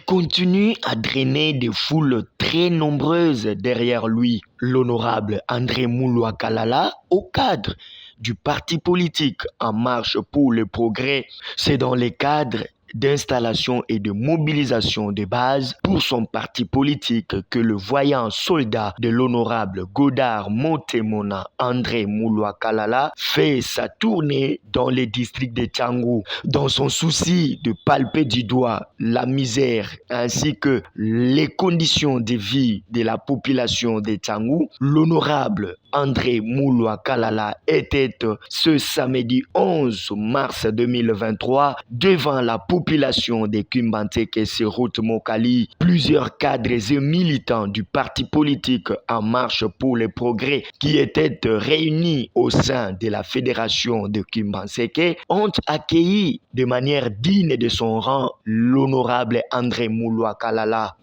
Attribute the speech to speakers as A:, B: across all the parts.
A: continue à drainer des foules très nombreuses derrière lui. L'honorable André Mouloua Kalala, au cadre du parti politique En Marche pour le Progrès, c'est dans les cadres d'installation et de mobilisation de base pour son parti politique que le voyant soldat de l'honorable Godard Montemona André Mouloua Kalala fait sa tournée dans les districts de Tchangou. Dans son souci de palper du doigt la misère ainsi que les conditions de vie de la population de Tchangou, l'honorable André Mouloua Kalala était ce samedi 11 mars 2023 devant la population de Kimbanteke et Route Mokali. Plusieurs cadres et militants du parti politique En Marche pour le Progrès qui étaient réunis au sein de la fédération de Kimbanteke ont accueilli de manière digne de son rang l'honorable André Mouloua Kalala.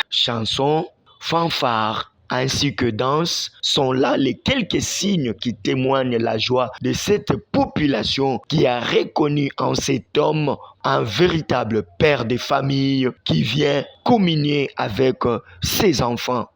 A: Chansons, fanfares ainsi que danse sont là les quelques signes qui témoignent la joie de cette population qui a reconnu en cet homme un véritable père de famille qui vient communier avec ses enfants.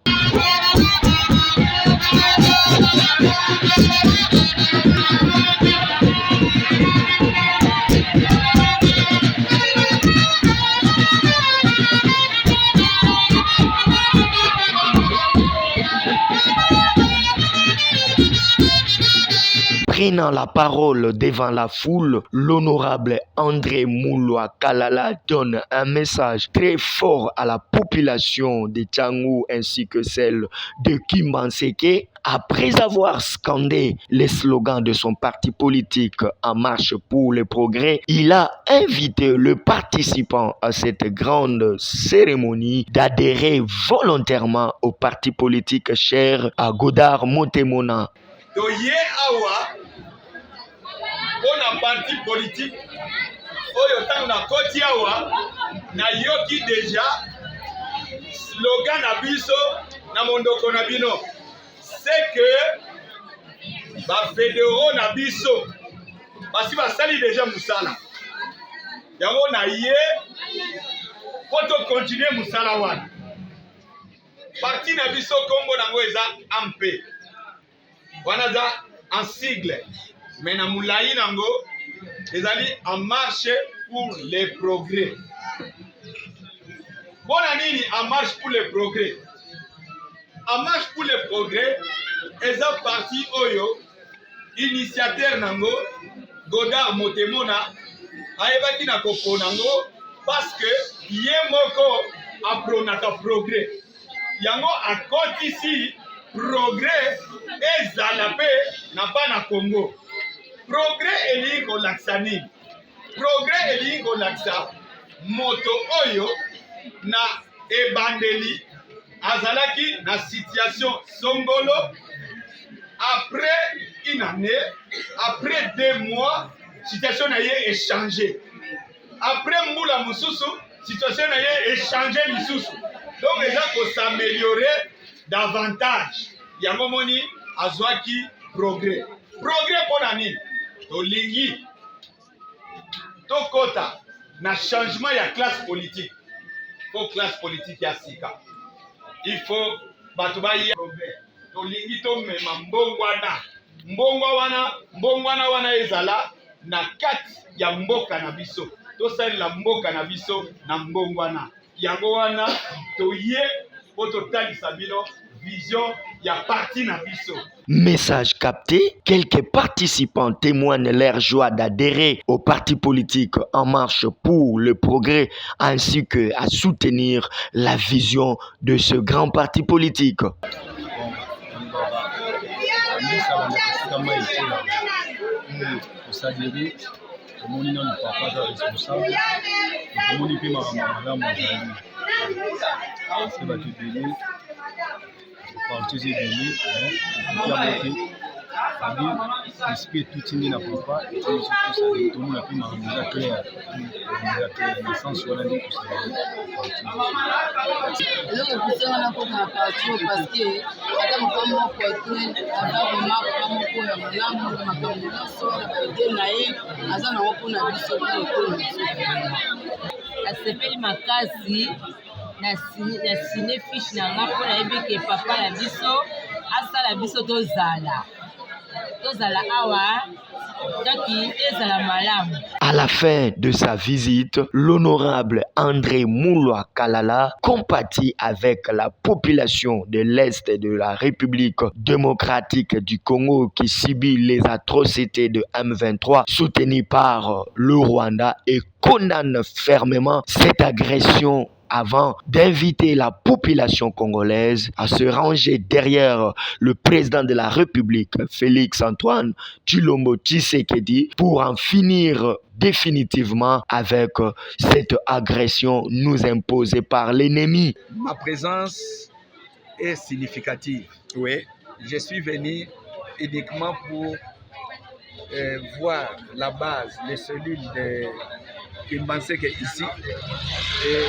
A: Prenant la parole devant la foule, l'honorable André Mouloua Kalala donne un message très fort à la population de Tchangou ainsi que celle de Kimbanteke. Après avoir scandé les slogans de son parti politique En Marche pour le Progrès, il a invité le participant à cette grande cérémonie d'adhérer volontairement au parti politique cher à Godard Montemona.
B: On a parti politique, oyo tango na koti awa na yoki déjà slogan na biso na mondoko na bino, c'est que ba fédéraux na biso basi basali déjà musala yango na ye poto continuer musala wana parti na biso kombo nango eza AMP wana za en sigle. Mais na moulayi nango ezali En Marche pour le Progrès. Bona nini En Marche pour le Progrès? En Marche pour le Progrès eza parti oyo initiateur nango Godard Montemona ayebaki na koko nango parce que ye moko apronaka progrès. Yango akotisi progrès ezala pe na bana Congo. Progrès elingi kolakisa nini? Progrès elingi kolakisa moto oyo na ebandeli azalaki na situation songolo. Après une année, après 2 mois, situation na ye échangé. Après mbula mususu, situation na ye échangé lisusu. Donc eza ko s'améliorer davantage. Yango moni azwaki progrès. Progrès pona nini? Tolingi tokota na changement ya classe politique. Faut classe politique ya sika. Il faut bato ba ya progrès. Tolingi to mema mbongwana wana ezala na kati ya mboka na biso. Tosalela mboka na biso na mbongwana. Yango wana toye po totalisa bino vision ya parti na biso.
A: Message capté, quelques participants témoignent leur joie d'adhérer au parti politique En Marche pour le Progrès ainsi que à soutenir la vision de ce grand parti politique.
C: l'esprit tout tingé na papa et tout le monde a pu m'arranger clair dans le sens où on a dit que
D: eloko kusanga na kota na patio parce que ata mokolo moko ete aza remarque moko ya malamu na makambo nyonso na baide na ye aza nango mpona biso mpona ekolo
E: asepeli makasi na sine fiche na nga mpo nayebi ke papa na biso asala biso tozala awa taki ezala malamu.
A: À la fin de sa visite, l'honorable André Mouloua Kalala compatit avec la population de l'Est de la République démocratique du Congo qui subit les atrocités de M23 soutenues par le Rwanda et condamne fermement cette agression avant d'inviter la population congolaise à se ranger derrière le président de la République, Félix Antoine Tshilombo Tshisekedi, pour en finir définitivement avec cette agression nous imposée par l'ennemi.
F: Ma présence est significative.
A: Oui.
F: Je suis venu uniquement pour voir la base, les cellules de Kimbanzeke ici. Et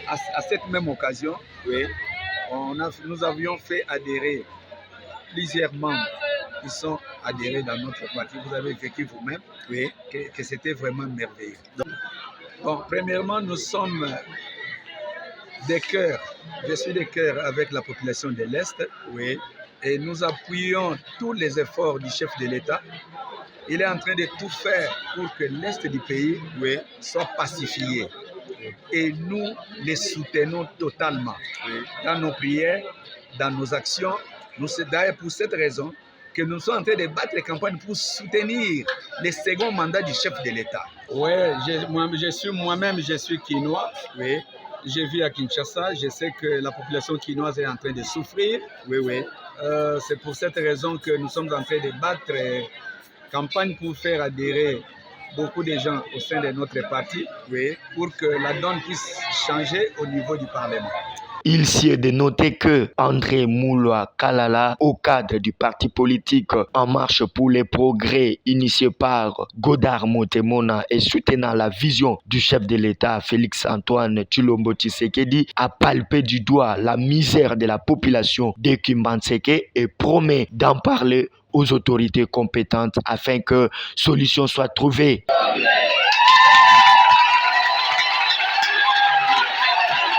F: à cette même occasion,
A: Oui.
F: nous avions fait adhérer plusieurs membres qui sont adhérés dans notre parti. Vous avez vécu vous-même,
A: Oui.
F: que c'était vraiment merveilleux. Bon, premièrement, nous sommes des cœurs. Je suis des cœurs avec la population de l'Est.
A: Oui.
F: Et nous appuyons tous les efforts du chef de l'État. Il est en train de tout faire pour que l'Est du pays soit pacifié. Et nous les soutenons totalement dans nos prières, dans nos actions. C'est d'ailleurs pour cette raison que nous sommes en train de battre les campagnes pour soutenir le second mandat du chef de l'État.
C: Oui, moi-même je suis quinois.
F: Oui.
C: Je vis à Kinshasa. Je sais que la population quinoise est en train de souffrir.
F: Oui.
C: C'est pour cette raison que nous sommes en train de battre campagne pour faire adhérer beaucoup de gens au sein de notre parti, pour que la donne puisse changer au niveau du Parlement.
A: Il s'y est de noter que André Mouloua Kalala, au cadre du parti politique En Marche pour les Progrès, initié par Godard Motemona et soutenant la vision du chef de l'État Félix Antoine Tshilombo Tshisekedi, a palpé du doigt la misère de la population de Kimbanzeke et promet d'en parler aux autorités compétentes afin que solution soit trouvée.